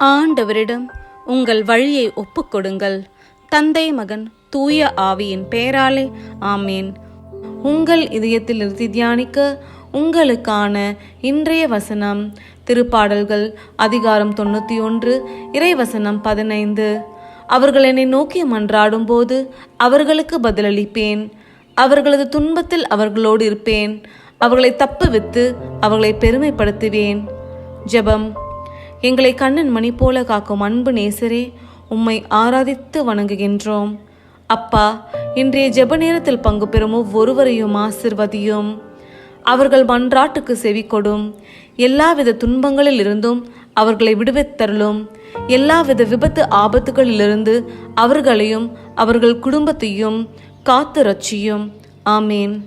ஆண்டவரிடம் உங்கள் வழியை ஒப்புக்கொடுங்கள். தந்தை, மகன், தூய ஆவியின் பெயராலே ஆமேன். உங்கள் இதயத்தில் நிறுத்தி தியானிக்க உங்களுக்கான இன்றைய வசனம் திருப்பாடல்கள் அதிகாரம் 91 இறைவசனம் 15. அவர்கள் என்னை நோக்கி மன்றாடும் போது அவர்களுக்கு பதிலளிப்பேன். அவர்களது துன்பத்தில் அவர்களோடு இருப்பேன். அவர்களை தப்புவித்து அவர்களை பெருமைப்படுத்துவேன். ஜெபம். எங்களை கண்ணன் மணி போல காக்கும் அன்பு நேசரே, உம்மை ஆராதித்து வணங்குகின்றோம். அப்பா, இன்றைய ஜெப நேரத்தில் பங்கு பெறும் ஒவ்வொருவரையும் ஆசிர்வதியும். அவர்கள் மன்றாட்டுக்கு செவி கொடும். எல்லாவித துன்பங்களில் இருந்தும் அவர்களை விடுவித்தருளும். எல்லாவித விபத்து ஆபத்துகளிலிருந்து அவர்களையும் அவர்கள் குடும்பத்தையும் காத்து ரட்சியும். ஆமேன்.